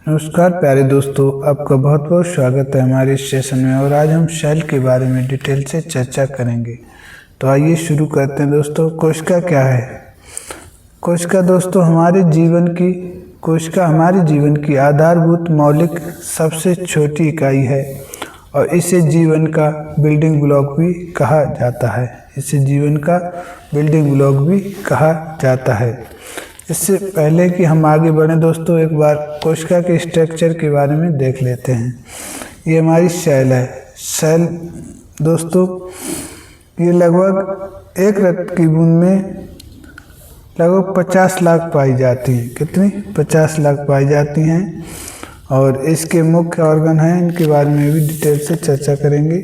नमस्कार प्यारे दोस्तों, आपका बहुत बहुत स्वागत है हमारे इस सेशन में। और आज हम सेल के बारे में डिटेल से चर्चा करेंगे। तो आइए शुरू करते हैं दोस्तों। कोशिका क्या है? कोशिका दोस्तों हमारे जीवन की आधारभूत मौलिक सबसे छोटी इकाई है और इसे जीवन का बिल्डिंग ब्लॉक भी कहा जाता है। इससे पहले कि हम आगे बढ़ें दोस्तों, एक बार कोशिका के स्ट्रक्चर के बारे में देख लेते हैं। ये हमारी सेल है। सेल दोस्तों ये लगभग एक रक्त की बूंद में लगभग 50 लाख पाई जाती हैं। कितनी? 50 लाख पाई जाती हैं। और इसके मुख्य ऑर्गन हैं, इनके बारे में भी डिटेल से चर्चा करेंगे।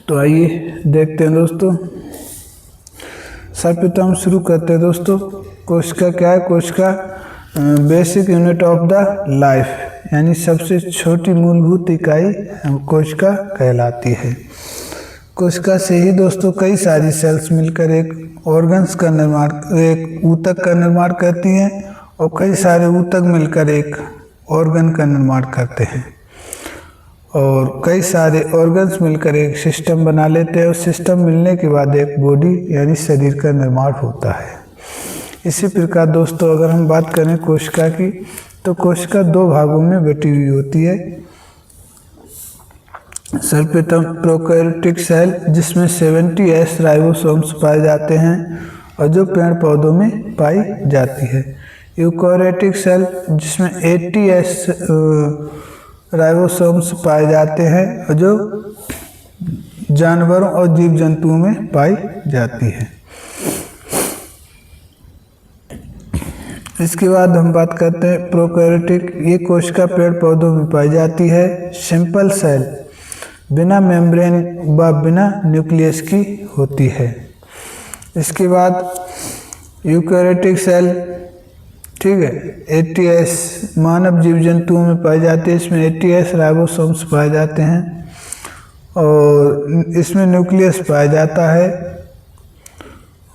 तो आइए देखते हैं दोस्तों। सर्वप्रथम शुरू करते हैं दोस्तों। कोशिका क्या है? कोशिका basic unit of the life, यानी सबसे छोटी मूलभूत इकाई कोशिका कहलाती है। कोशिका से ही दोस्तों कई सारी सेल्स मिलकर एक ऊतक का निर्माण करती हैं और कई सारे ऊतक मिलकर एक ऑर्गन का निर्माण करते हैं और कई सारे ऑर्गन्स मिलकर एक सिस्टम बना लेते हैं और सिस्टम मिलने के बाद एक बॉडी यानी शरीर का निर्माण होता है। इसी प्रकार दोस्तों अगर हम बात करें कोशिका की, तो कोशिका दो भागों में बटी हुई होती है। सर्वप्रथम प्रोकैरियोटिक सेल जिसमें 70S राइबोसोम्स पाए जाते हैं और जो पेड़ पौधों में पाई जाती है। यूकैरियोटिक सेल जिसमें 80S राइबोसोम्स पाए जाते हैं और जो जानवरों और जीव जंतुओं में पाई जाती है। इसके बाद हम बात करते हैं प्रोकैरियोटिक। ये कोशिका पेड़ पौधों में पाई जाती है। सिंपल सेल बिना मेम्ब्रेन व बिना न्यूक्लियस की होती है। इसके बाद यूकैरियोटिक सेल, ठीक है, 80S मानव जीव जंतुओं में पाई जाती है। इसमें 80S राइबोसोम्स पाए जाते हैं और इसमें न्यूक्लियस पाया जाता है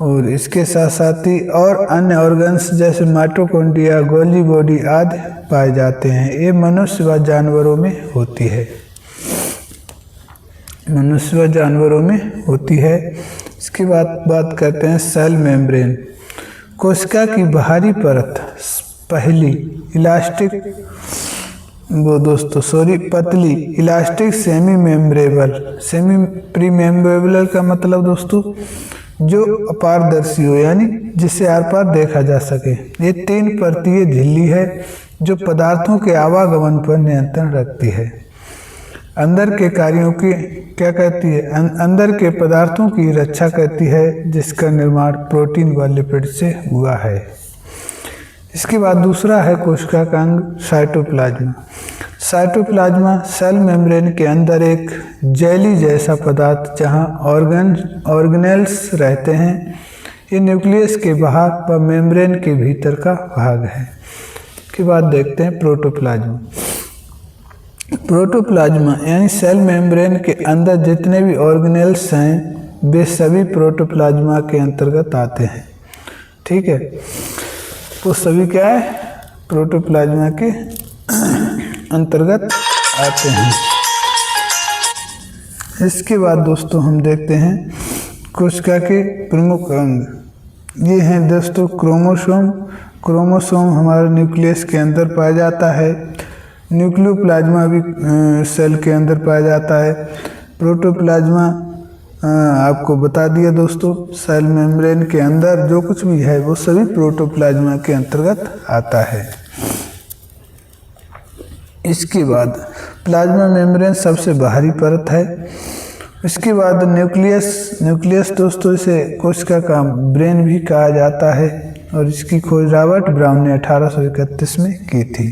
और इसके साथ साथ ही और अन्य ऑर्गन्स जैसे माइटोकॉन्ड्रिया, गोल्गी बॉडी आदि पाए जाते हैं। ये मनुष्य व जानवरों में होती है। इसके बाद बात करते हैं सेल मेम्ब्रेन। कोशिका की बाहरी परत पतली इलास्टिक सेमी प्रीमेम्ब्रेबल का मतलब दोस्तों जो अपारदर्शी हो, यानी जिसे आर पार देखा जा सके। ये 3 परतीय झिल्ली है जो पदार्थों के आवागमन पर नियंत्रण रखती है। अंदर के कार्यों की क्या करती है? अंदर के पदार्थों की रक्षा करती है, जिसका निर्माण प्रोटीन व लिपिड से हुआ है। इसके बाद दूसरा है कोशिका का अंग साइटोप्लाज्मा। साइटोप्लाज्मा सेल मेम्ब्रेन के अंदर एक जेली जैसा पदार्थ जहां ऑर्गेनेल्स रहते हैं। ये न्यूक्लियस के बाहर व मेम्ब्रेन के भीतर का भाग है। इसके बाद देखते हैं प्रोटोप्लाज्मा। प्रोटोप्लाज्मा यानी सेल मेम्ब्रेन के अंदर जितने भी ऑर्गेनेल्स हैं वे सभी प्रोटोप्लाज्मा के अंतर्गत आते हैं। ठीक है, तो सभी क्या है? प्रोटोप्लाज्मा के अंतर्गत आते हैं। इसके बाद दोस्तों हम देखते हैं कोशिका के प्रमुख अंग। ये हैं दोस्तों क्रोमोसोम। क्रोमोसोम हमारे न्यूक्लियस के अंदर पाया जाता है। न्यूक्लियोप्लाज्मा भी सेल के अंदर पाया जाता है। प्रोटोप्लाज्मा आपको बता दिया दोस्तों, सेल मेम्ब्रेन के अंदर जो कुछ भी है वो सभी प्रोटोप्लाज्मा के अंतर्गत आता है। इसके बाद प्लाज्मा मेम्ब्रेन सबसे बाहरी परत है। इसके बाद न्यूक्लियस दोस्तों इसे कोशिका का ब्रेन भी कहा जाता है और इसकी खोज रॉबर्ट ब्राउन ने 1831 में की थी।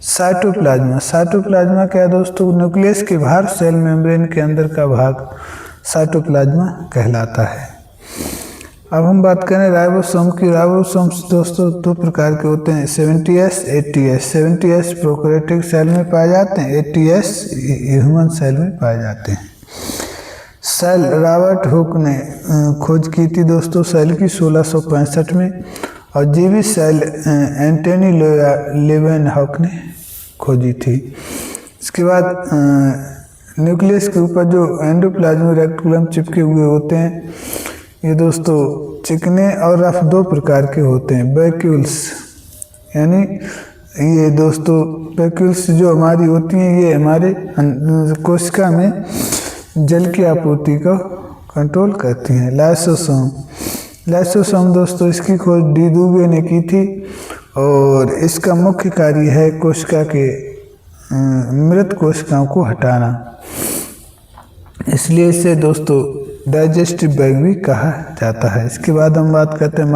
साइटोप्लाज्मा क्या है दोस्तों? न्यूक्लियस के बाहर सेल मेम्ब्रेन के अंदर का भाग साइटोप्लाज्मा कहलाता है। अब हम बात करें राइबोसोम की। राइबोसोम्स दोस्तों 2 प्रकार के होते हैं, 70S 80S। 70S prokaryotic cell में पाए जाते हैं, 80S ह्यूमन सेल में पाए जाते हैं। सेल रॉबर्ट हुक ने खोज की थी दोस्तों सेल की 1665 में और जीवी सेल एंटनी लेवेनहॉक ने खोजी थी। इसके बाद न्यूक्लियस के ऊपर जो एंडोप्लाज्मिक रेटिकुलम चिपके हुए होते हैं, ये दोस्तों चिकने और रफ दो प्रकार के होते हैं। वैक्यूल्स यानी ये दोस्तों वैक्यूल्स जो हमारी होती हैं, ये हमारे कोशिका में जल की आपूर्ति को कंट्रोल करती हैं। लाइसोसोम दोस्तों इसकी खोज डी दुबे ने की थी और इसका मुख्य कार्य है कोशिका के मृत कोशिकाओं को हटाना, इसलिए इसे दोस्तों डाइजेस्टिव बैग भी कहा जाता है। इसके बाद हम बात करते हैं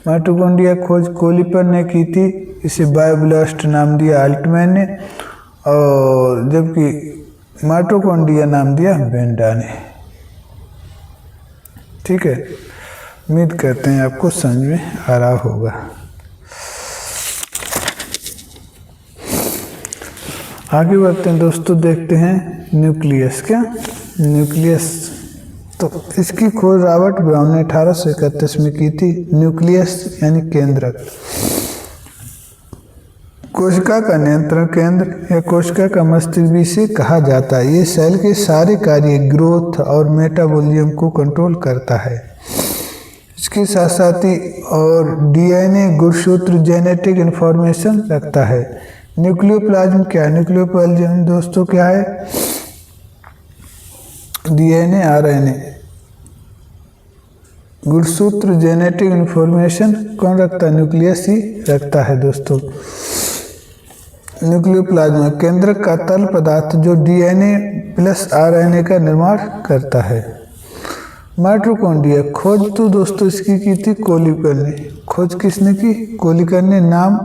माइटोकॉन्ड्रिया खोज कोलिपर ने की थी, इसे बायोब्लास्ट नाम दिया अल्टमैन ने, और जबकि माइटोकॉन्ड्रिया नाम दिया बेंडा ने। ठीक है, उम्मीद करते हैं आपको समझ में आ रहा होगा। आगे बढ़ते हैं दोस्तों, देखते हैं न्यूक्लियस। तो इसकी खोज रॉबर्ट ब्राउन ने 1831 में की थी। न्यूक्लियस यानी केंद्रक, कोशिका का नियंत्रण केंद्र या कोशिका का मस्तिष्क भी इसे कहा जाता है। ये सेल के सारे कार्य, ग्रोथ और मेटाबॉलिज्म को कंट्रोल करता है। इसके साथ साथ ही और डीएनए गुणसूत्र जेनेटिक इंफॉर्मेशन रखता है। न्यूक्लियोप्लाज्म क्या है? न्यूक्लियोप्लाज्म दोस्तों क्या है? डीएनए आरएनए गुणसूत्र जेनेटिक इंफॉर्मेशन कौन रखता है? न्यूक्लियस ही रखता है दोस्तों। न्यूक्लियोप्लाज्म केंद्रक का तल पदार्थ जो डीएनए प्लस आरएनए का निर्माण करता है। माइटोकॉन्ड्रिया खोज तो दोस्तों इसकी की थी कोलिपर ने। खोज किसने की? कोलिपर ने। नाम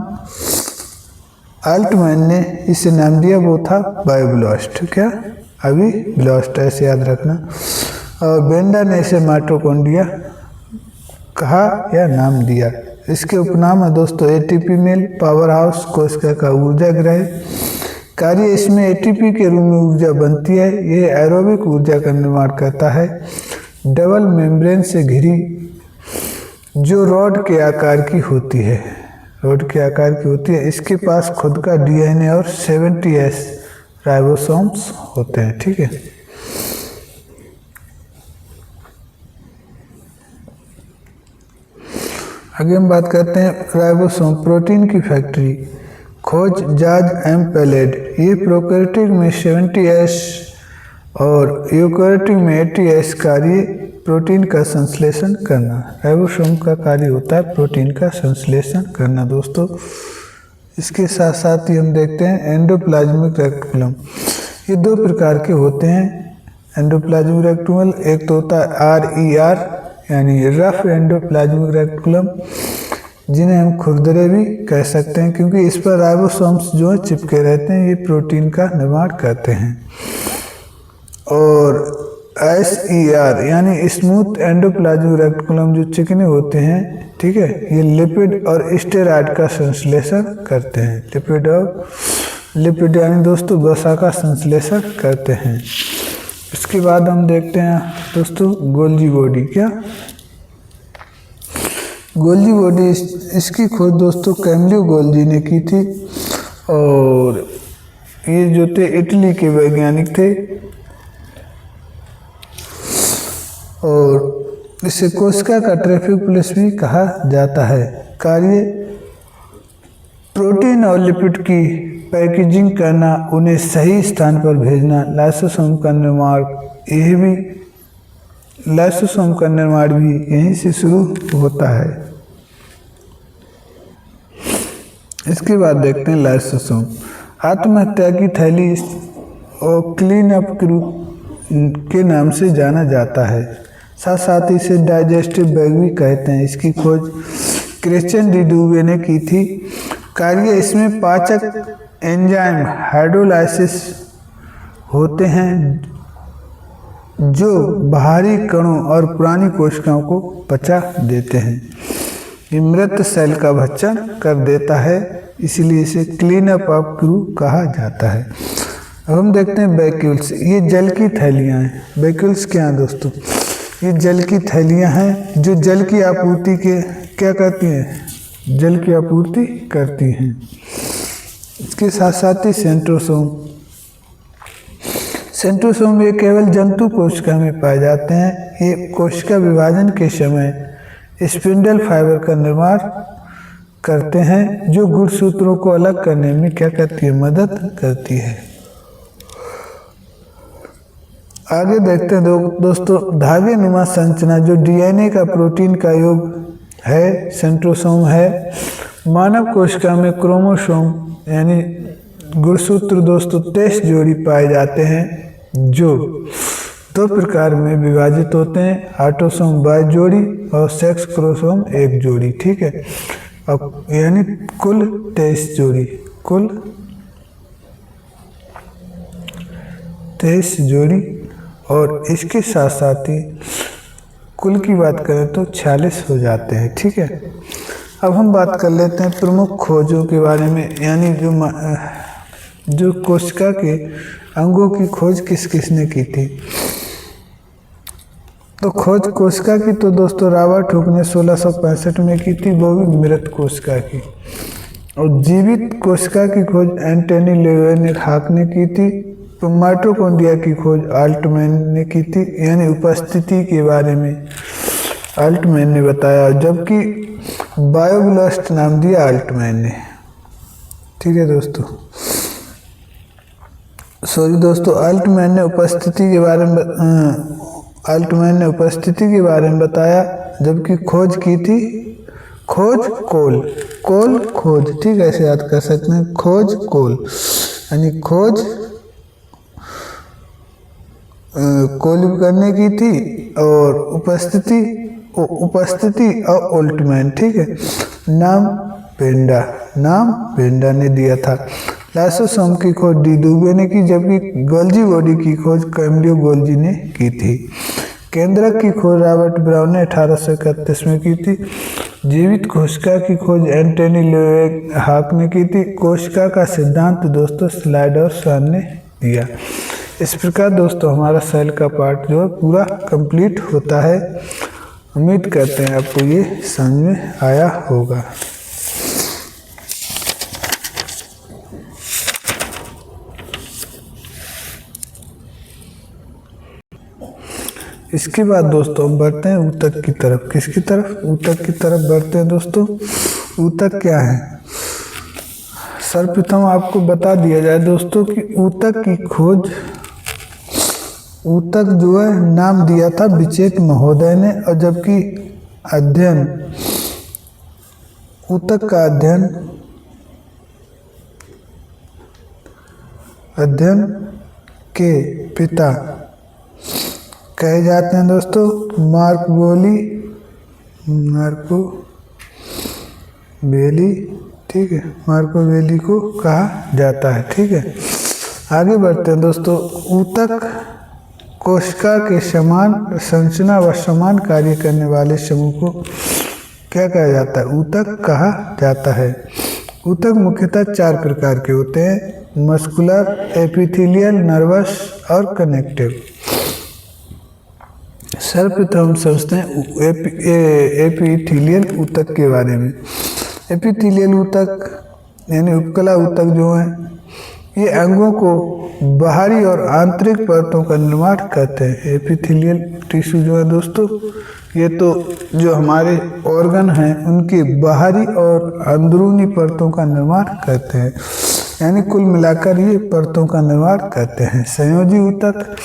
अल्टमैन ने इसे नाम दिया, वो था बायोब्लास्ट। क्या? अभी ब्लास्ट, ऐसे याद रखना। और बेंडा ने इसे माइटोकॉन्ड्रिया कहा या नाम दिया। इसके उपनाम है दोस्तों एटीपी मिल, पावर हाउस, कोशिका का ऊर्जा ग्रह। कार्य इसमें एटीपी के रूप में ऊर्जा बनती है। यह एरोबिक ऊर्जा का निर्माण करता है। डबल मेम्ब्रेन से घिरी जो रॉड के आकार की होती है, इसके पास खुद का डीएनए और 70S राइबोसोम्स होते हैं। ठीक है, आगे हम बात करते हैं राइबोसोम प्रोटीन की फैक्ट्री। खोज जॉर्ज एम पेलेड। ये प्रोकैरियोटिक में 70S और यूकैरियोटिक में 80S कार्य प्रोटीन का संश्लेषण करना। राइबोसोम का कार्य होता है प्रोटीन का संश्लेषण करना दोस्तों। इसके साथ साथ ही हम देखते हैं एंडोप्लाज्मिक रेटिकुलम। ये दो प्रकार के होते हैं एंडोप्लाज्मिक रेटिकुलम। एक तो होता है RER यानी रफ एंडोप्लाज्मिक रेटिकुलम, जिन्हें हम खुरदरे भी कह सकते हैं क्योंकि इस पर राइबोसोम्स जो है चिपके रहते हैं, ये प्रोटीन का निर्माण करते हैं। और SER यानी स्मूथ एंडोप्लाज्मिक रेटिकुलम जो चिकने होते हैं, ठीक है, ये लिपिड और स्टेरॉइड का संश्लेषण करते हैं। लिपिड यानी दोस्तों वसा का संश्लेषण करते हैं। इसके बाद हम देखते हैं दोस्तों गोल्जी बॉडी। क्या गोल्जी बॉडी? इसकी खोज दोस्तों कैमिलो गोल्जी ने की थी और ये जो थे इटली के वैज्ञानिक थे और इसे कोशिका का ट्रैफिक पुलिस भी कहा जाता है। कार्य प्रोटीन और लिपिड की पैकेजिंग करना, उन्हें सही स्थान पर भेजना। लाइसोसोम का निर्माण भी यहीं से शुरू होता है। इसके बाद देखते हैं लाइसोसोम आत्महत्या की थैली और क्लीन अप के नाम से जाना जाता है। साथ साथ इसे डाइजेस्टिव बैग भी कहते हैं। इसकी खोज क्रिश्चियन डी दुबे ने की थी। कार्य इसमें पाचक एंजाइम हाइड्रोलाइसिस होते हैं जो बाहरी कणों और पुरानी कोशिकाओं को पचा देते हैं। ये मृत सेल का भक्षण कर देता है, इसलिए इसे क्लीन अप कहा जाता है। अब हम देखते हैं वैक्यूल्स। ये जल की थैलियाँ हैं। वैक्यूल्स क्या हैं दोस्तों? ये जल की थैलियाँ हैं जो जल की आपूर्ति के क्या करती हैं, जल की आपूर्ति करती हैं। इसके साथ साथ ही सेंट्रोसोम, सेंट्रोसोम ये केवल जंतु कोशिका में पाए जाते हैं। ये कोशिका विभाजन के समय स्पिंडल फाइबर का निर्माण करते हैं जो गुणसूत्रों को अलग करने में क्या करती है, मदद करती है। आगे देखते हैं दोस्तों, धागे नुमा संरचना जो डीएनए का प्रोटीन का योग है, सेंट्रोसोम है। मानव कोशिका में क्रोमोसोम यानी गुणसूत्र दोस्तों 23 जोड़ी पाए जाते हैं जो 2 प्रकार में विभाजित होते हैं, ऑटोसोम 22 जोड़ी और सेक्स क्रोमोसोम 1 जोड़ी। ठीक है, अब यानी कुल 23 जोड़ी, कुल 23 जोड़ी। और इसके साथ साथ ही कुल की बात करें तो 46 हो जाते हैं। ठीक है, अब हम बात कर लेते हैं प्रमुख खोजों के बारे में, यानी जो कोशिका के अंगों की खोज किस किसने की थी। तो खोज कोशिका की तो दोस्तों रॉबर्ट हुक ने 1665 में की थी, वो भी मृत कोशिका की। और जीवित कोशिका की खोज एंटनी लेवेनहाक ने की थी। तो माइटोकॉन्ड्रिया की खोज आल्टमैन ने की थी, यानी उपस्थिति के बारे में आल्टमैन ने बताया, जबकि बायोब्लास्ट नाम दिया आल्टमैन ने। ठीक है दोस्तों, सॉरी दोस्तों, आल्टमैन ने उपस्थिति के बारे में बताया, जबकि खोज की थी खोज खोज। ठीक है, ऐसे याद कर सकते हैं, खोज कोल यानी खोज कोल करने की थी, और उपस्थिति और ओल्टमैन। ठीक है, नाम पेंडा ने दिया था। लाइसोसोम की खोज डी दुबे ने की, जबकि गोल्जी बॉडी की खोज कैमिलो गोल्जी ने की थी। केंद्रक की खोज रॉबर्ट ब्राउन ने 1831 में की थी। जीवित कोशिका की खोज एंटनी लेवेनहाक ने की थी। कोशिका का सिद्धांत दोस्तों स्लाइड और सन ने दिया। इस प्रकार दोस्तों हमारा सेल का पार्ट जो है पूरा कंप्लीट होता है। उम्मीद करते हैं आपको ये समझ में आया होगा। इसके बाद दोस्तों हम बढ़ते हैं ऊतक की तरफ। किसकी तरफ? ऊतक की तरफ बढ़ते हैं दोस्तों। ऊतक क्या है? सर्वप्रथम आपको बता दिया जाए दोस्तों कि ऊतक की खोज, ऊतक जो है नाम दिया था बिचेट महोदय ने, और जबकि अध्ययन, ऊतक का अध्ययन के पिता कहे जाते हैं दोस्तों मार्को बेली। ठीक है, मार्को बेली को कहा जाता है। ठीक है, आगे बढ़ते हैं दोस्तों। ऊतक कोशिका के समान संरचना व समान कार्य करने वाले समूह को क्या कहा जाता है? ऊतक कहा जाता है। ऊतक मुख्यतः 4 प्रकार के होते हैं: मस्कुलर, एपिथेलियल, नर्वस और कनेक्टिव। सर्वप्रथम हम समझते हैं एपिथेलियल ऊतक के बारे में। एपिथेलियल ऊतक यानी उपकला ऊतक जो है, ये अंगों को बाहरी और आंतरिक परतों का निर्माण करते हैं। एपिथेलियल टिश्यू जो है दोस्तों, ये तो जो हमारे ऑर्गन हैं उनकी बाहरी और अंदरूनी परतों का निर्माण करते हैं, यानी कुल मिलाकर ये परतों का निर्माण करते हैं। संयोजी ऊतक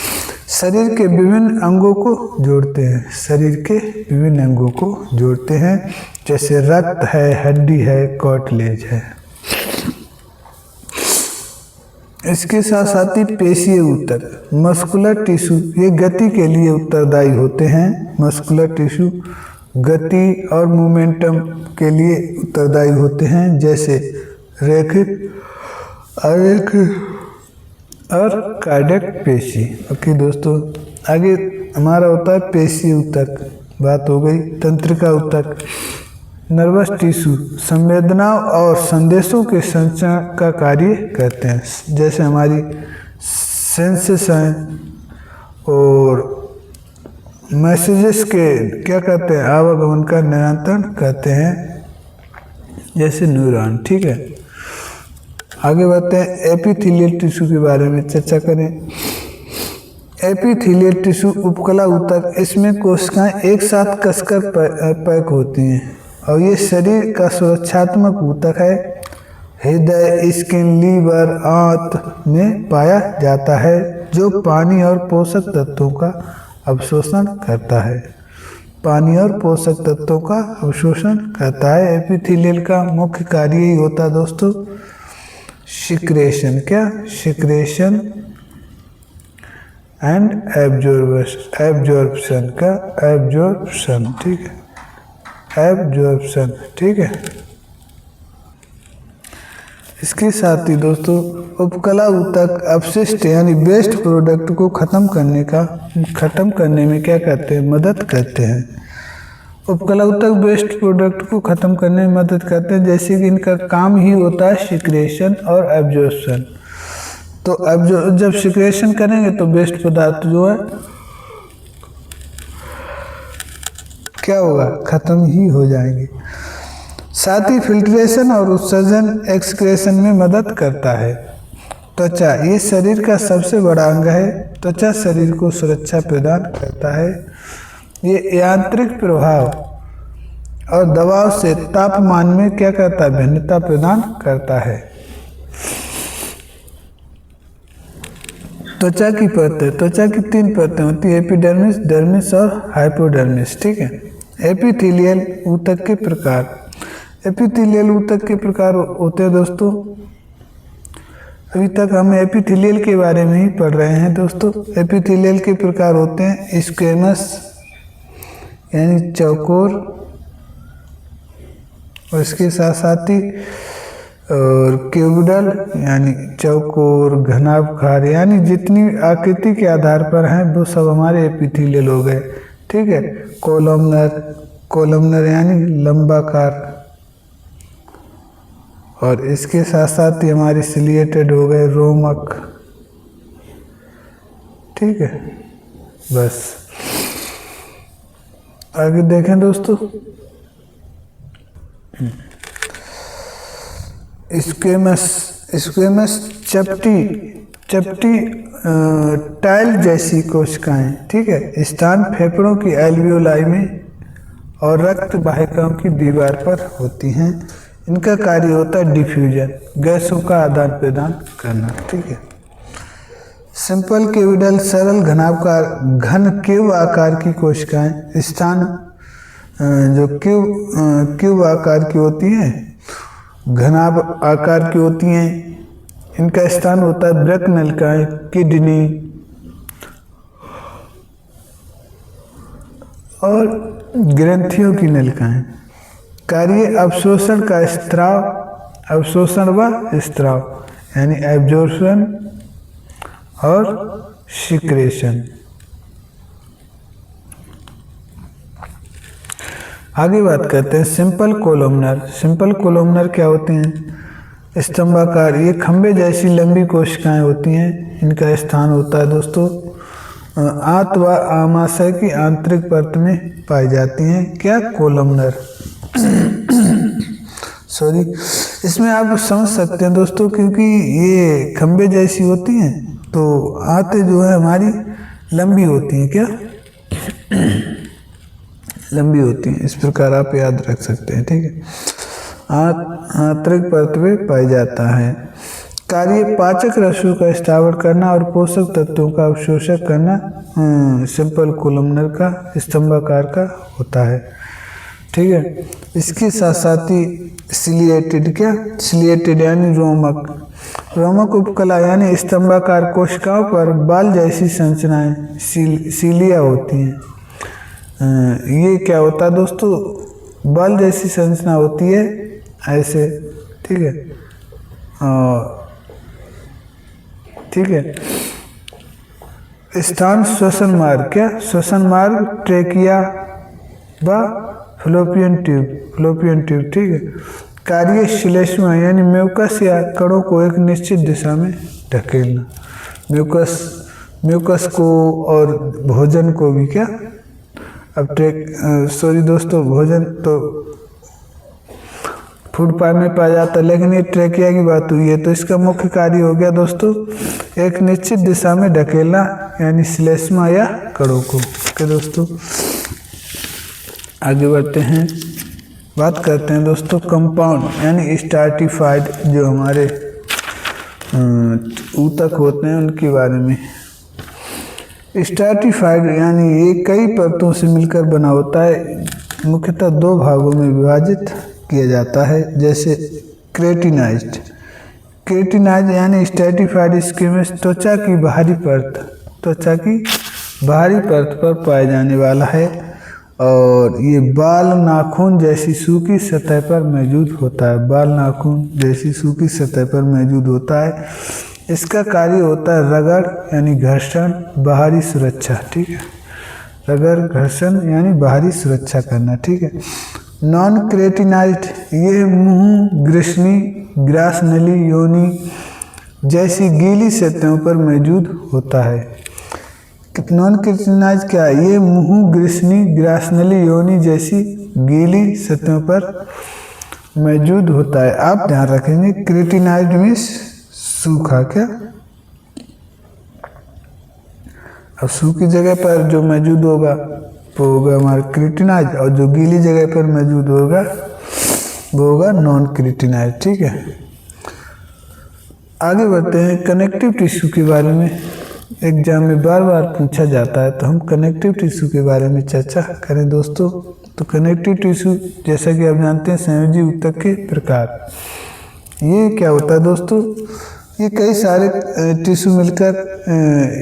शरीर के विभिन्न अंगों को जोड़ते हैं, जैसे रक्त है, हड्डी है, कार्टिलेज है। इसके साथ साथ ही पेशीय ऊतक, मस्कुलर टिश्यू, ये गति के लिए उत्तरदायी होते हैं। मस्कुलर टिश्यू गति और मोमेंटम के लिए उत्तरदायी होते हैं, जैसे रैखिक, अरैखिक और कार्डियक पेशी। ओके दोस्तों, आगे हमारा होता है पेशीय ऊतक, बात हो गई। तंत्रिका ऊतक, नर्वस टिश्यू संवेदनाओं और संदेशों के संचरण का कार्य करते हैं, जैसे हमारी सेंसेस हैं और मैसेजेस के क्या कहते हैं, आवागमन का नियंत्रण करते हैं, जैसे न्यूरॉन। ठीक है, आगे बढ़ते हैं, एपिथेलियल टिश्यू के बारे में चर्चा करें। एपिथेलियल टिश्यू उपकला ऊतक, इसमें कोशिकाएं एक साथ कसकर पैक होती हैं और ये शरीर का सुरक्षात्मक ऊतक है। हृदय, स्किन, लीवर, आंत में पाया जाता है, जो पानी और पोषक तत्वों का अवशोषण करता है। पानी और पोषक तत्वों का अवशोषण करता है। एपिथेलियल का मुख्य कार्य ही होता है दोस्तों सिक्रेशन। क्या? सिक्रेशन एंड एब्जॉर्प्शन का एब्जॉर्प्शन। ठीक है, एब्जॉर्प्शन। ठीक है, इसके साथ ही दोस्तों उपकला ऊतक अपशिष्ट यानी वेस्ट प्रोडक्ट को खत्म करने में क्या करते हैं, मदद करते हैं। उपकला ऊतक वेस्ट प्रोडक्ट को खत्म करने में मदद करते हैं, जैसे कि इनका काम ही होता है सिक्रेशन और एब्जॉर्प्शन। तो जब सिक्रेशन करेंगे तो वेस्ट पदार्थ जो है क्या होगा, खत्म ही हो जाएंगे। साथ ही फिल्ट्रेशन और उत्सर्जन एक्सक्रेशन में मदद करता है। त्वचा, ये शरीर का सबसे बड़ा अंग है। त्वचा शरीर को सुरक्षा प्रदान करता है। ये यांत्रिक प्रभाव और दबाव से तापमान में क्या करता है, भिन्नता प्रदान करता है। त्वचा की परतें, त्वचा की 3 परतें होती है, एपिडर्मिस, डर्मिस और हाइपोडर्मिस। ठीक है, एपिथेलियल ऊतक के प्रकार। एपिथेलियल ऊतक के प्रकार होते हैं दोस्तों, अभी तक हम एपिथेलियल के बारे में ही पढ़ रहे हैं दोस्तों। एपिथेलियल के प्रकार होते हैं स्क्वेमस यानी चौकोर, और इसके साथ साथ ही और क्यूबिडल यानी चौकोर, घनाभकार, यानी जितनी आकृति के आधार पर हैं वो सब हमारे एपिथेलियल हो गए। ठीक है, कोलमनर यानी लंबाकार, और इसके साथ साथ ही हमारे सिलिएटेड हो गए रोमक। ठीक है, बस आगे देखें दोस्तों। स्क्वेमस चपटी टाइल जैसी कोशिकाएं। ठीक है, स्थान फेफड़ों की एल्वियोलाई में और रक्त वाहिकाओं की दीवार पर होती हैं। इनका कार्य होता है डिफ्यूजन, गैसों का आदान प्रदान करना। ठीक है, सिंपल क्यूबिडल, सरल घनाभकार, घन क्यूब आकार की कोशिकाएं। स्थान जो क्यूब आकार की होती हैं, घनाभ आकार की होती हैं, इनका स्थान होता है वृक्क नलिकाएं, किडनी और ग्रंथियों की नलिकाएं। कार्य अवशोषण का स्त्राव, अवशोषण व स्त्राव यानी एब्जॉर्प्शन और सिक्रेशन। आगे बात करते हैं सिंपल कोलमनर। सिंपल कोलमनर क्या होते हैं, स्तंभाकार, ये खंबे जैसी लंबी कोशिकाएं होती हैं। इनका स्थान होता है दोस्तों आंत व आमाशय की आंतरिक परत में पाई जाती हैं। क्या? कोलमनर। सॉरी, इसमें आप समझ सकते हैं दोस्तों, क्योंकि ये खंबे जैसी होती हैं तो आंतें जो है हमारी लंबी होती हैं। क्या? लंबी होती हैं, इस प्रकार आप याद रख सकते हैं। ठीक है, आंतरिक परत में पाई जाता है। कार्य पाचक रसों का स्थावर करना और पोषक तत्वों का अवशोषण करना सिंपल कोलमनर का स्तंभाकार का होता है। ठीक है, इसके साथ साथ ही सिलिएटेड, क्या? सिलिएटेड यानी रोमक। रोमक उपकला यानी स्तंभाकार कोशिकाओं पर बाल जैसी संरचनाएं सीलिया होती हैं। ये क्या होता है दोस्तों, बाल जैसी संरचना होती है ऐसे। ठीक है, ठीक है, स्थान श्वसन मार्ग। क्या? श्वसन मार्ग, ट्रेकिया व फ्लोपियन ट्यूब। ठीक है, कार्य श्लेष्मा यानी म्यूकस या कणों को एक निश्चित दिशा में धकेलना। म्यूकस को और भोजन को भी क्या अब सॉरी दोस्तों, भोजन तो फूड पाइप में पाया जाता है, लेकिन ये ट्रेकिया की बात हुई है। तो इसका मुख्य कार्य हो गया दोस्तों एक निश्चित दिशा में ढकेलना, यानी श्लेष्मा या कड़ों को। ओके दोस्तों, आगे बढ़ते हैं, बात करते हैं दोस्तों कंपाउंड यानी स्ट्रैटिफाइड जो हमारे ऊतक होते हैं उनके बारे में। स्ट्रैटिफाइड यानी ये कई परतों से मिलकर बना होता है, मुख्यतः दो भागों में विभाजित किया जाता है, जैसे केराटिनाइज्ड। केराटिनाइज्ड यानी स्ट्रैटिफाइड स्क्वीमस त्वचा की बाहरी परत पर पाए जाने वाला है और ये बाल नाखून जैसी सूखी सतह पर मौजूद होता है। बाल नाखून जैसी सूखी सतह पर मौजूद होता है। इसका कार्य होता है रगड़ यानी घर्षण, बाहरी सुरक्षा। ठीक है, रगड़ घर्षण यानी बाहरी सुरक्षा करना। ठीक है। नॉन केराटिनाइज्ड ये मुंह, ग्रीष्मी, ग्रास नली, योनि जैसी गीली सतहों पर मौजूद होता है। नॉन केराटिनाइज्ड क्या है? ये मुंह, ग्रीष्मी, ग्रास नली, योनि जैसी गीली सतहों पर मौजूद होता है। आप ध्यान रखेंगे केराटिनाइज्ड मीन्स सूखा। क्या? अब सूखी जगह पर जो मौजूद होगा वो होगा हमारा केराटिनाइज्ड, और जो गीली जगह पर मौजूद होगा वो होगा नॉन केराटिनाइज्ड। ठीक है, आगे बढ़ते हैं कनेक्टिव टिश्यू के बारे में। एग्जाम में बार बार पूछा जाता है, तो हम कनेक्टिव टिश्यू के बारे में चर्चा करें दोस्तों। तो कनेक्टिव टिश्यू जैसा कि आप जानते हैं संयोजी ऊतक के प्रकार। ये क्या होता है दोस्तों? ये कई सारे टिश्यू मिलकर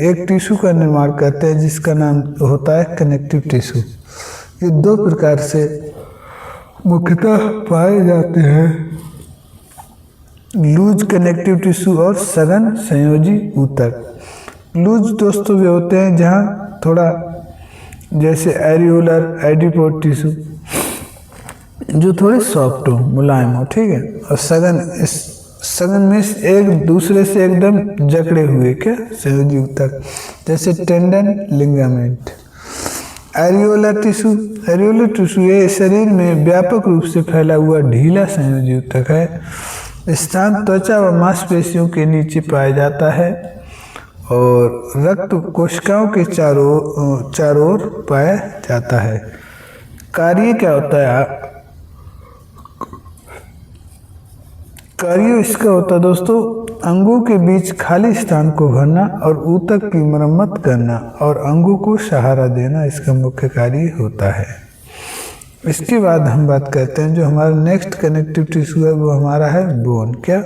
एक टिश्यू का निर्माण करते हैं जिसका नाम होता है कनेक्टिव टिश्यू। ये दो प्रकार से मुख्यतः पाए जाते हैं, लूज कनेक्टिव टिश्यू और सघन संयोजी ऊतक। लूज दोस्तों वे होते हैं जहाँ थोड़ा जैसे एरियोलर, एडिपोड टिश्यू जो थोड़े सॉफ्ट हो, मुलायम हो। ठीक है, और सघन में एक दूसरे से एकदम जकड़े हुए क्या संयोजी ऊतक, जैसे टेंडन, लिगामेंट। एरियोलर टिश्यू ये शरीर में व्यापक रूप से फैला हुआ ढीला संयोजी ऊतक है। स्थान त्वचा व मांसपेशियों के नीचे पाया जाता है और रक्त कोशिकाओं के चारों ओर पाया जाता है। कार्य क्या होता है? कार्य इसका होता है दोस्तों अंगों के बीच खाली स्थान को भरना और ऊतक की मरम्मत करना और अंगों को सहारा देना इसका मुख्य कार्य होता है। इसके बाद हम बात करते हैं जो हमारा नेक्स्ट कनेक्टिव टिश्यू है, वो हमारा है बोन। क्या?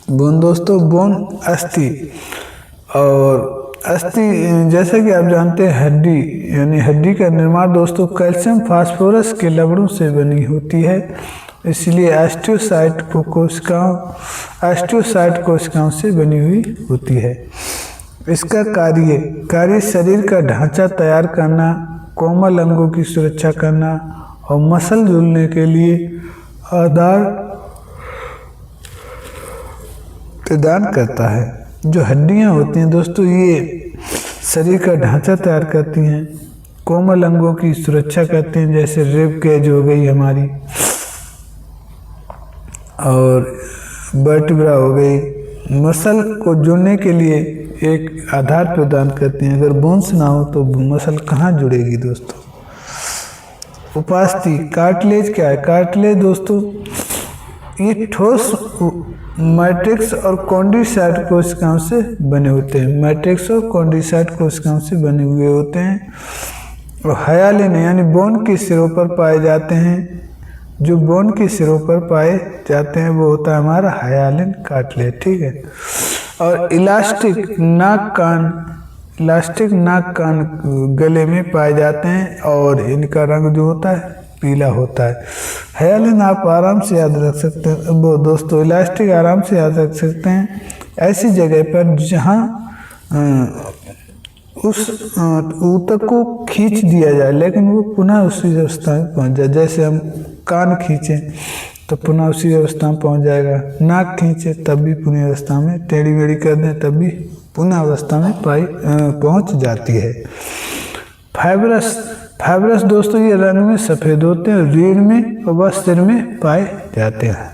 बोन दोस्तों, बोन अस्थि, और अस्थि जैसा कि आप जानते हैं हड्डी, यानी हड्डी का निर्माण दोस्तों कैल्शियम फास्फोरस के लवणों से बनी होती है, इसलिए ऑस्टियोसाइट कोशिकाओं से बनी हुई होती है। इसका कार्य शरीर का ढांचा तैयार करना, कोमल अंगों की सुरक्षा करना और मसल जुड़ने के लिए आधार प्रदान करता है। जो हड्डियां होती हैं दोस्तों ये शरीर का ढांचा तैयार करती हैं, कोमल अंगों की सुरक्षा करती हैं, जैसे रिब केज हो गई हमारी, और वर्टिब्रा हो गई। मसल को जोड़ने के लिए एक आधार प्रदान करती हैं। अगर बोन्स ना हो तो मसल कहाँ जुड़ेगी दोस्तों? उपास्थि, कार्टिलेज क्या है? कार्टिलेज दोस्तों ये ठोस मैट्रिक्स और कॉन्ड्रोसाइट कोशिकाओं से बने होते हैं। मैट्रिक्स और कॉन्ड्रोसाइट कोशिकाओं से बने हुए होते हैं और हायालिन यानी बोन के सिरों पर पाए जाते हैं। जो बोन के सिरों पर पाए जाते हैं वो होता है हमारा हायालिन कार्टिलेज। ठीक है, और इलास्टिक नाक कान गले में पाए जाते हैं और इनका रंग जो होता है पीला होता है। हायालिन आप आराम से याद रख सकते हैं वो दोस्तों, इलास्टिक आराम से याद रख सकते हैं ऐसी जगह पर जहाँ उस ऊतक को खींच दिया जाए लेकिन वो पुनः उसी अवस्था में पहुँच जाए। जैसे हम कान खींचें तो पुनः उसी अवस्था में पहुँच जाएगा, नाक खींचे तब भी पुनः अवस्था में, टेढ़ी मेढ़ी कर दें तब भी पुनः अवस्था में पहुँच जाती है। फाइब्रस दोस्तों ये रंग में सफ़ेद होते हैं, रीढ़ में व सिर में पाए जाते हैं,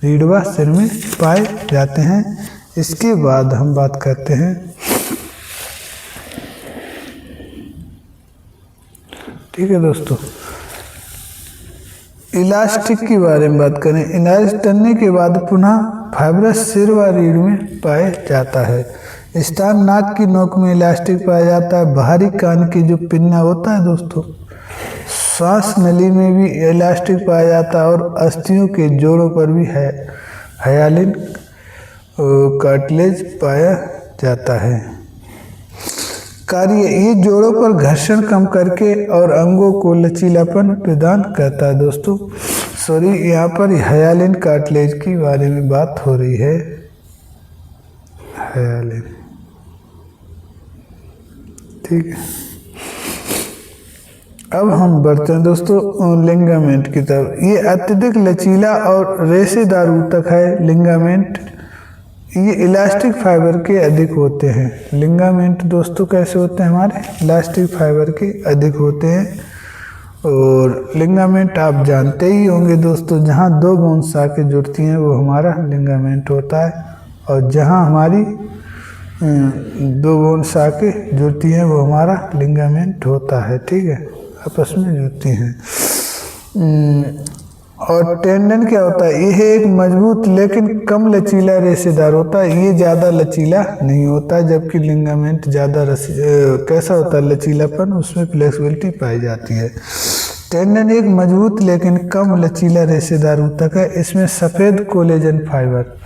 रीढ़ व सिर में पाए जाते हैं। इसके बाद हम बात करते हैं, ठीक है दोस्तों, इलास्टिक के बारे में बात करें। इलाज करने के बाद पुनः फाइब्रस सिर व रीढ़ में पाया जाता है। स्थान नाक की नोक में इलास्टिक पाया जाता है। बाहरी कान की जो पिन्ना होता है दोस्तों, श्वास नली में भी इलास्टिक पाया जाता है और अस्थियों के जोड़ों पर भी हाइलिन कार्टिलेज पाया जाता है। कार्य, ये जोड़ों पर घर्षण कम करके और अंगों को लचीलापन प्रदान करता है दोस्तों। सॉरी, यहाँ पर हाइलिन कार्टिलेज की बारे में बात हो रही है, हाइलिन, ठीक है। अब हम बढ़ते हैं दोस्तों लिगामेंट की तरफ। ये अत्यधिक लचीला और रेशेदार ऊतक है। लिगामेंट ये इलास्टिक फाइबर के अधिक होते हैं। लिगामेंट दोस्तों कैसे होते हैं, हमारे इलास्टिक फाइबर के अधिक होते हैं। और लिगामेंट आप जानते ही होंगे दोस्तों, जहाँ दो बोन शाखें जुड़ती हैं वो हमारा लिगामेंट होता है, और जहाँ हमारी दो बोन शाखें जुड़ती हैं वो हमारा लिगामेंट होता है, ठीक है, आपस में जुड़ती हैं। और टेंडन क्या होता है, यह एक मजबूत लेकिन कम लचीला रेशेदार होता है। ये ज़्यादा लचीला नहीं होता, जबकि लिगामेंट ज़्यादा कैसा होता है, लचीलापन, उसमें फ्लेक्सिबिलिटी पाई जाती है। टेंडन एक मजबूत लेकिन कम लचीला रेशेदार ऊतक है। इसमें सफ़ेद कोलेजन फाइबर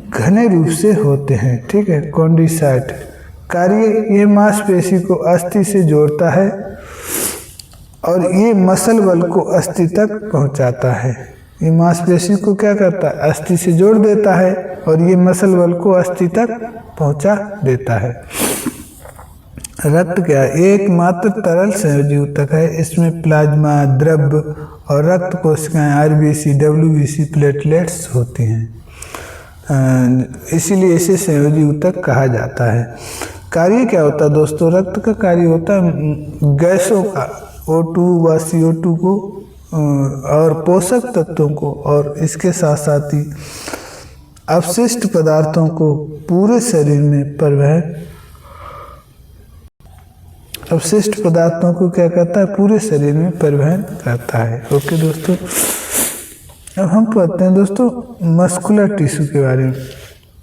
घने रूप से होते हैं, ठीक है, कॉन्डिसाइट। कार्य, ये मांसपेशी को अस्थि से जोड़ता है और ये मसल बल को अस्थि तक पहुंचाता है। ये मांसपेशी को क्या करता है, अस्थि से जोड़ देता है और ये मसल बल को अस्थि तक पहुंचा देता है। रक्त क्या है, एकमात्र तरल संयोजी ऊतक है। इसमें प्लाज्मा, द्रव और रक्त कोशिकाएं, आरबीसी, डब्ल्यूबीसी, प्लेटलेट्स होती हैं, इसीलिए इसे संयोजी ऊतक कहा जाता है। कार्य क्या होता है दोस्तों, रक्त का कार्य होता है गैसों का, O2 व CO2 को और पोषक तत्वों को, और इसके साथ साथ ही अपशिष्ट पदार्थों को पूरे शरीर में परिवहन, अपशिष्ट पदार्थों को क्या करता है, पूरे शरीर में परिवहन करता है। ओके दोस्तों, अब हम पढ़ते हैं दोस्तों मस्कुलर टिश्यू के बारे में।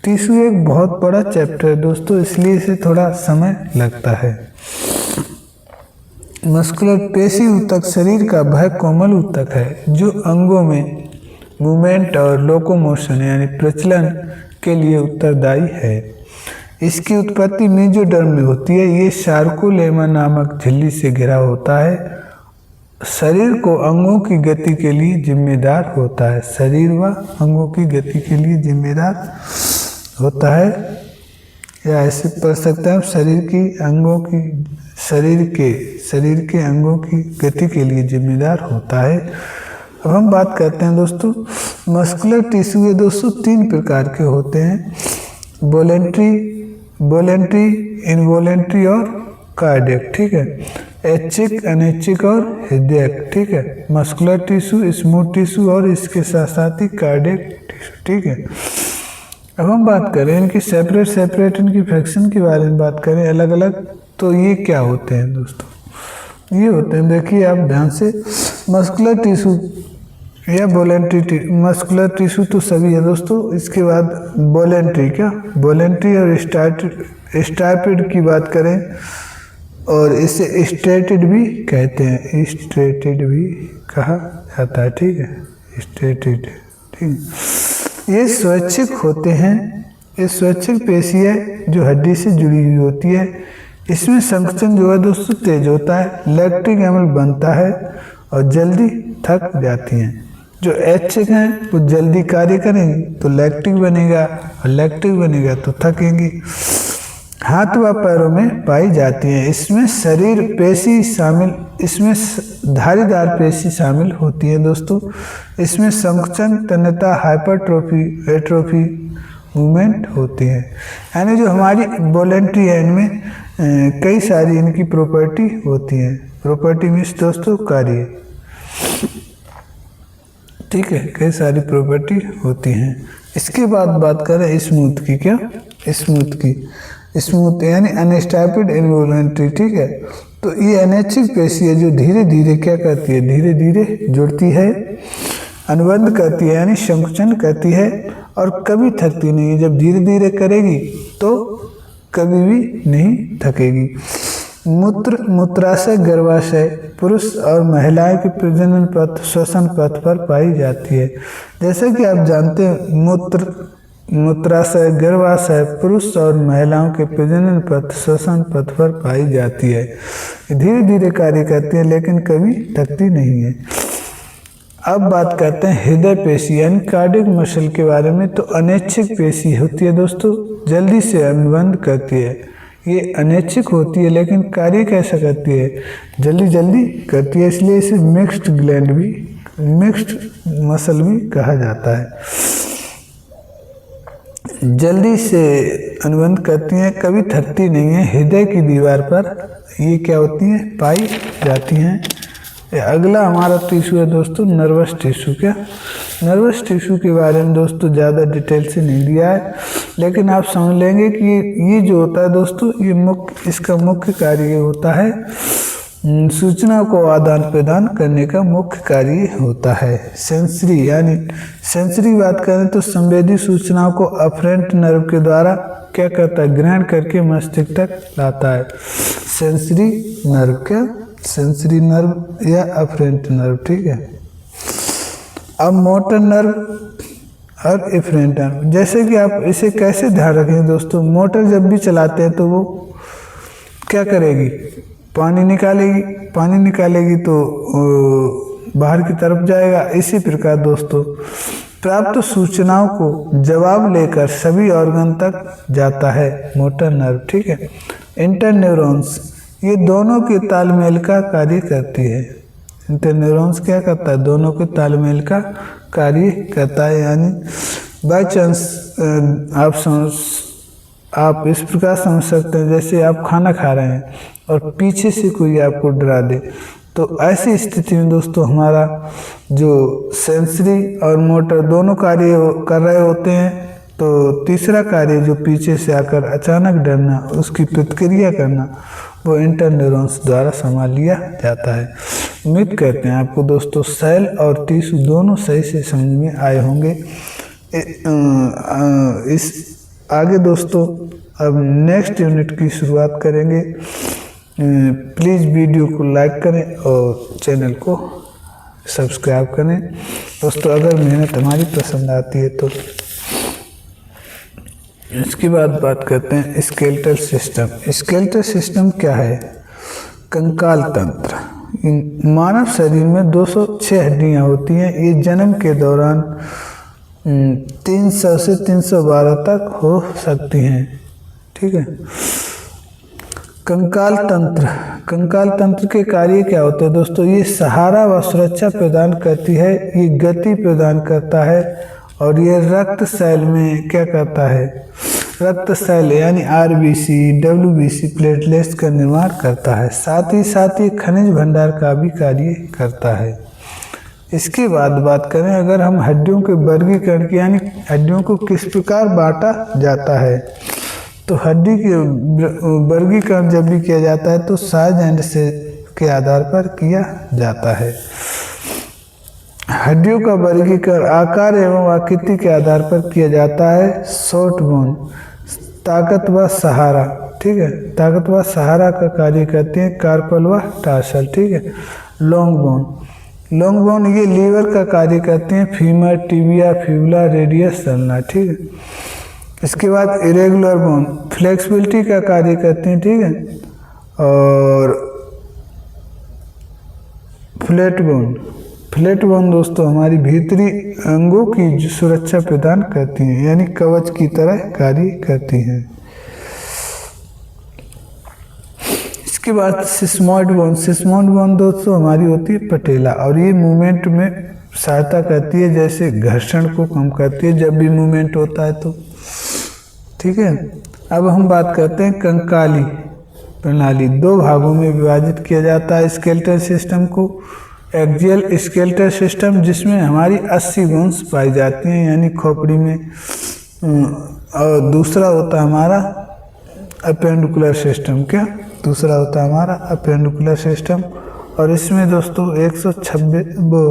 टिश्यू एक बहुत बड़ा चैप्टर है दोस्तों, इसलिए इसे थोड़ा समय लगता है। मस्कुलर पेशी ऊतक शरीर का वह कोमल ऊतक है जो अंगों में मूवमेंट और लोकोमोशन यानी प्रचलन के लिए उत्तरदायी है। इसकी उत्पत्ति मेजोडर्म में होती है। ये सार्कोलेमा नामक झिल्ली से घिरा होता है। शरीर को अंगों की गति के लिए जिम्मेदार होता है। शरीर व अंगों की गति के लिए जिम्मेदार होता है, या ऐसे पढ़ सकते हैं शरीर के अंगों की गति के लिए जिम्मेदार होता है। अब हम बात करते हैं दोस्तों मस्कुलर टिश्यू। ये दोस्तों 3 प्रकार के होते हैं, वॉलेंट्री, इनवॉलेंट्री और कार्डियक, ठीक है, ऐच्छिक, अनैच्छिक और हृदयक, ठीक है। मस्कुलर टिश्यू, स्मूथ टिश्यू और इसके साथ साथ ही कार्डियक टिश्यू, ठीक है। अब हम बात करें इनकी सेपरेट इनकी फ्रैक्शन के बारे में बात करें अलग अलग, तो ये क्या होते हैं दोस्तों, ये होते हैं, देखिए आप ध्यान से, मस्कुलर टिश्यू या वॉलेंट्री, मस्कुलर टिश्यू तो सभी है दोस्तों। इसके बाद वॉलेंट्री और स्टार्टेड की बात करें, और इसे स्ट्रेटेड भी कहते हैं, स्ट्रेटेड भी कहा जाता है, ठीक है, स्ट्रेटेड, ठीक। ये स्वैच्छिक होते हैं। ये स्वैच्छिक पेशी है जो हड्डी से जुड़ी हुई होती है। इसमें संकुचन जो है दोस्तों तेज होता है, लैक्टिक अम्ल बनता है और जल्दी थक जाती हैं। जो ऐच्छिक हैं वो जल्दी कार्य करेंगी तो लैक्टिक बनेगा, और लैक्टिक बनेगा तो थकेंगी। हाथ व पैरों में पाई जाती हैं। इसमें शरीर पेशी शामिल, इसमें धारीदार पेशी शामिल होती है दोस्तों। इसमें संकुचन, तन्यता, हाइपरट्रोफी, एट्रोफी मूवमेंट होती है। यानी जो हमारी वॉलेंट्री है इनमें कई सारी इनकी प्रॉपर्टी होती हैं। प्रॉपर्टी मीन्स दोस्तों कार्य, ठीक है, कई सारी प्रॉपर्टी होती हैं। इसके बाद बात करें स्मूथ की। क्या स्मूथ की? स्मूथ यानी अनस्टॉप्ड इन्वॉल्यूंटरी, ठीक है। तो ये अनैच्छिक पेशी है जो धीरे धीरे क्या करती है, धीरे धीरे जुड़ती है, अनुबंध करती है यानी संकुचन करती है और कभी थकती नहीं है। जब धीरे धीरे करेगी तो कभी भी नहीं थकेगी। मूत्राशय गर्भाशय पुरुष और महिलाएं के प्रजनन पथ श्वसन पथ पर पाई जाती है। जैसे कि आप जानते हैं मूत्राशय गर्भाशय पुरुष और महिलाओं के प्रजनन पथ श्वसन पथ पर पाई जाती है। धीरे धीरे कार्य करती है लेकिन कभी थकती नहीं है। अब बात करते हैं हृदय पेशी यानी कार्डियक मसल के बारे में। तो अनैच्छिक पेशी होती है दोस्तों, जल्दी से अनुबंध करती है। ये अनैच्छिक होती है लेकिन कार्य कैसा करती है, जल्दी जल्दी करती है, इसलिए इसे मिक्स्ड ग्लैंड भी, मिक्स्ड मसल भी कहा जाता है। जल्दी से अनुबंध करती हैं, कभी थकती नहीं है। हृदय की दीवार पर ये क्या होती हैं, पाई जाती हैं। अगला हमारा टिश्यू है दोस्तों नर्वस टिश्यू। क्या नर्वस टिश्यू के बारे में दोस्तों ज़्यादा डिटेल से नहीं दिया है, लेकिन आप समझ लेंगे कि ये जो होता है दोस्तों, ये इसका मुख्य कार्य होता है सूचना को आदान प्रदान करने का मुख्य कार्य होता है। सेंसरी यानी सेंसरी बात करें तो संवेदी सूचनाओं को अफरेंट नर्व के द्वारा क्या करता है, ग्रहण करके मस्तिष्क तक लाता है। सेंसरी नर्व, क्या सेंसरी नर्व या अफरेंट नर्व, ठीक है। अब मोटर नर्व और एफरेंट नर्व, जैसे कि आप इसे कैसे ध्यान रखेंगे दोस्तों, मोटर जब भी चलाते हैं तो वो क्या करेगी, पानी निकालेगी, पानी निकालेगी तो बाहर की तरफ जाएगा। इसी प्रकार दोस्तों प्राप्त सूचनाओं को जवाब लेकर सभी ऑर्गन तक जाता है मोटर नर्व, ठीक है। इंटरन्यूरॉन्स ये दोनों के तालमेल का कार्य करती है। इंटरन्यूरॉन्स क्या करता है, दोनों के तालमेल का कार्य करता है। यानी बाय चांस आप इस प्रकार समझ सकते हैं, जैसे आप खाना खा रहे हैं और पीछे से कोई आपको डरा दे, तो ऐसी स्थिति में दोस्तों हमारा जो सेंसरी और मोटर दोनों कार्य कर रहे होते हैं, तो तीसरा कार्य जो पीछे से आकर अचानक डरना, उसकी प्रतिक्रिया करना, वो इंटरन्यूरॉन्स द्वारा संभाल लिया जाता है। उम्मीद करते हैं आपको दोस्तों सेल और टिश्यू दोनों सही से समझ में आए होंगे। इस आगे दोस्तों अब नेक्स्ट यूनिट की शुरुआत करेंगे। प्लीज़ वीडियो को लाइक करें और चैनल को सब्सक्राइब करें दोस्तों, अगर मेहनत हमारी पसंद आती है तो। इसके बाद बात करते हैं स्केलेटल सिस्टम। स्केलेटल सिस्टम क्या है, कंकाल तंत्र। मानव शरीर में 206 हड्डियां होती हैं। ये जन्म के दौरान 300 से 312 तक हो सकती हैं, ठीक है। कंकाल तंत्र, कंकाल तंत्र के कार्य क्या होते हैं दोस्तों, ये सहारा व सुरक्षा प्रदान करती है, ये गति प्रदान करता है और ये रक्त सेल में क्या करता है, रक्त सेल यानी आरबीसी, डब्ल्यूबीसी, प्लेटलेट्स का निर्माण करता है। साथ ही खनिज भंडार का भी कार्य करता है। इसके बाद बात करें अगर हम हड्डियों के वर्गीकरण की, यानी हड्डियों को किस प्रकार बांटा जाता है, तो हड्डी के वर्गीकरण जब भी किया जाता है तो साइज एंड शेप के आधार पर किया जाता है। हड्डियों का वर्गीकरण आकार एवं आकृति के आधार पर किया जाता है। शॉर्ट बोन, ताकत व सहारा, ठीक है, ताकत व सहारा का कार्य करते हैं। कार्पल व टार्सल, ठीक है। लॉन्ग बोन, लॉन्ग बोन ये लीवर का कार्य करते हैं। फीमर, टिबिया, फिबुला, रेडियस, सल्ना, ठीक है। इसके बाद इरेगुलर बोन फ्लेक्सिबिलिटी का कार्य करते हैं, ठीक है। और फ्लैट बोन, फ्लैट बोन दोस्तों हमारी भीतरी अंगों की सुरक्षा प्रदान करती हैं, यानी कवच की तरह कार्य करती हैं। इसके बाद सिस्मॉइड बोन, सिस्मॉइड बोन दोस्तों हमारी होती है पटेला और ये मूवमेंट में सहायता करती है, जैसे घर्षण को कम करती है जब भी मूवमेंट होता है तो, ठीक है। अब हम बात करते हैं कंकाली, प्रणाली। दो भागों में विभाजित किया जाता है स्केलेटल सिस्टम को। एक्सियल स्केलेटल सिस्टम जिसमें हमारी 80 बोन्स पाई जाती हैं यानी खोपड़ी में, और दूसरा होता है हमारा अपेंडिकुलर सिस्टम। क्या दूसरा होता है हमारा अपेंडिकुलर सिस्टम, और इसमें दोस्तों 126 वो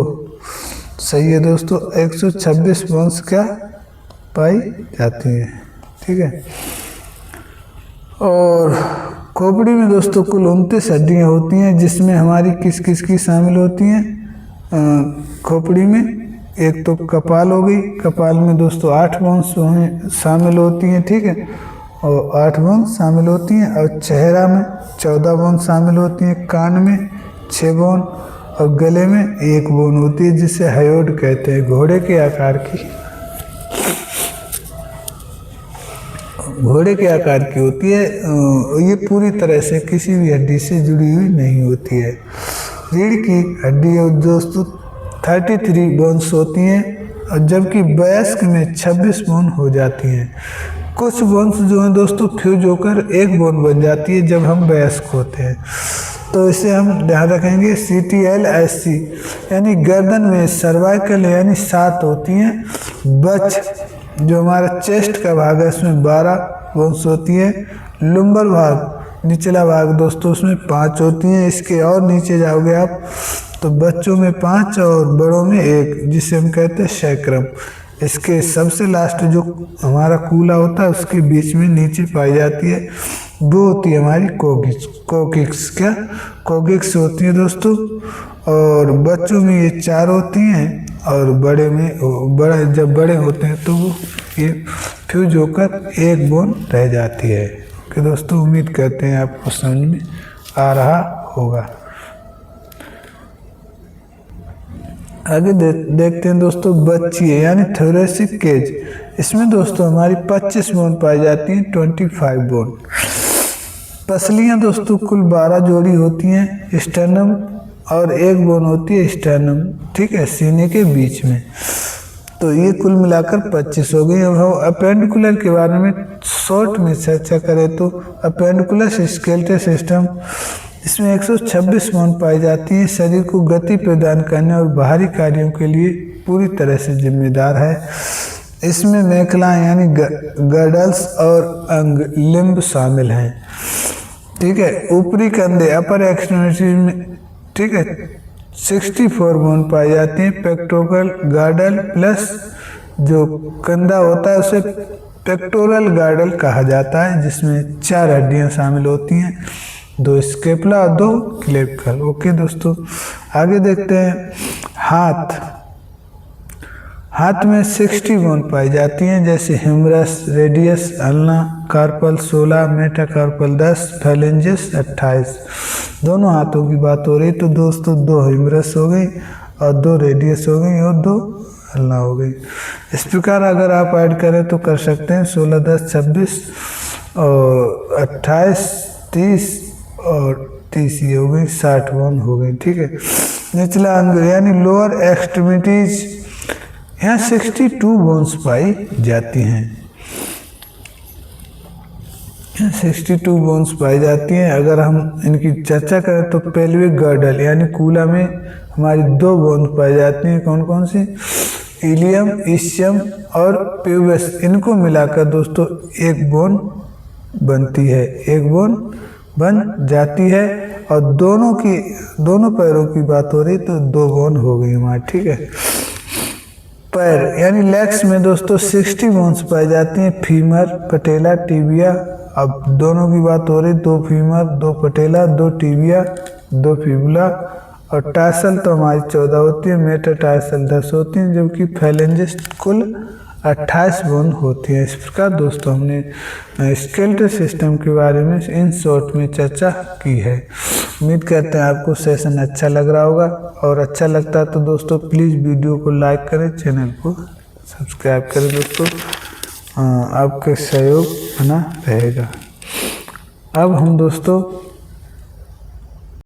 सही है दोस्तों 126 बोन्स क्या पाई जाती हैं। ठीक है, और खोपड़ी में दोस्तों कुल 29 हड्डियाँ होती हैं जिसमें हमारी किस किस की शामिल होती हैं खोपड़ी में। एक तो कपाल हो गई, कपाल में दोस्तों 8 बोन्स शामिल होती हैं। ठीक है, और 8 बोन्स शामिल होती हैं, और चेहरा में 14 बोन्स शामिल होती हैं, कान में 6 बोन, और गले में 1 बोन होती है जिसे हायोड कहते हैं। घोड़े के आकार की होती है। ये पूरी तरह से किसी भी हड्डी से जुड़ी हुई नहीं होती है। रीढ़ की हड्डी दोस्तों 33 बोन्स होती हैं, और जबकि वयस्क में 26 बोन हो जाती हैं। कुछ बोन्स जो हैं दोस्तों फ्यूज होकर 1 बोन बन जाती है जब हम वयस्क होते हैं, तो इसे हम ध्यान रखेंगे। CTLSC यानी गर्दन में सर्वाइकल यानी 7 होती हैं। बच जो हमारा चेस्ट का भाग है उसमें 12 बोन्स होती है। लुम्बर भाग निचला भाग दोस्तों उसमें 5 होती हैं। इसके और नीचे जाओगे आप तो बच्चों में 5 और बड़ों में 1 जिसे हम कहते हैं सैक्रम। इसके सबसे लास्ट जो हमारा कूला होता है उसके बीच में नीचे पाई जाती है, वो होती है हमारी कोकिक्स। क्या कोकिक्स होती है दोस्तों, और बच्चों में ये 4 होती हैं, और जब बड़े होते हैं तो वो ये फ्यूज होकर 1 बोन रह जाती है। ओके दोस्तों, उम्मीद करते हैं आपको समझ में आ रहा होगा। आगे देखते हैं दोस्तों बच्ची है यानी थोरेसिक केज। इसमें दोस्तों हमारी 25 बोन पाई जाती हैं, 25 बोन। पसलियाँ दोस्तों कुल 12 जोड़ी होती हैं स्टर्नम, और 1 बोन होती है स्टर्नम। ठीक है, सीने के बीच में। तो ये कुल मिलाकर 25 हो गई। अब हम अपेंडिकुलर के बारे में शॉर्ट में चर्चा करें तो अपेंडिकुलर स्केलेटल सिस्टम इसमें 126 बोन पाई जाती है। शरीर को गति प्रदान करने और बाहरी कार्यों के लिए पूरी तरह से जिम्मेदार है। इसमें मेखला यानी गर्डल्स और अंग लिम्ब शामिल हैं। ठीक है, ऊपरी कंधे अपर एक्सट्रीमिटी में ठीक है 64 बोन पाई जाती हैं। पेक्टोरल गार्डल प्लस जो कंधा होता है उसे पेक्टोरल गार्डल कहा जाता है, जिसमें 4 हड्डियां शामिल होती हैं, 2 स्केपुला और 2 क्लेविकल। ओके दोस्तों, आगे देखते हैं हाथ में 60 बोन पाई जाती हैं, जैसे humerus, radius, ulna, carpal 16, metacarpal 10, phalanges 28। दोनों हाथों की बात हो रही तो दोस्तों 2 हिमरस हो गई और 2 रेडियस हो गई और 2 अल्ना हो गई। इस प्रकार अगर आप ऐड करें तो कर सकते हैं 16, 10, 26 और 28, 30 और 30 ये हो गई 60 बोन हो गई। ठीक है, निचला अंग यानी लोअर एक्सट्रीमिटीज यहाँ 62 बोन्स पाई जाती हैं। 62 बोन्स पाई जाती हैं। अगर हम इनकी चर्चा करें तो पेल्विक गर्डल यानी कूला में हमारी 2 बोन पाई जाती हैं। कौन कौन सी? इलियम, इशियम और प्यूबस। इनको मिलाकर दोस्तों 1 बोन बनती है, 1 बोन बन जाती है। और दोनों पैरों की बात हो रही तो 2 बोन हो गई हमारी। ठीक है, पैर यानी लेग्स में दोस्तों 60 बोन्स पाई जाती हैं। फीमर, पटेला, टिबिया। अब दोनों की बात हो रही 2 फीमर, 2 पटेला, 2 टिबिया, 2 फिबुला। और टार्सल तो हमारी 14 होती है, मेटाटार्सल 10 होती हैं, जबकि फैलेंजेस कुल 28 बोन होती हैं। इस प्रकार दोस्तों हमने स्केलेटल सिस्टम के बारे में इन शॉर्ट में चर्चा की है। उम्मीद करते हैं आपको सेशन अच्छा लग रहा होगा, और अच्छा लगता है तो दोस्तों प्लीज़ वीडियो को लाइक करें, चैनल को सब्सक्राइब करें दोस्तों, आपके सहयोग बना रहेगा। अब हम दोस्तों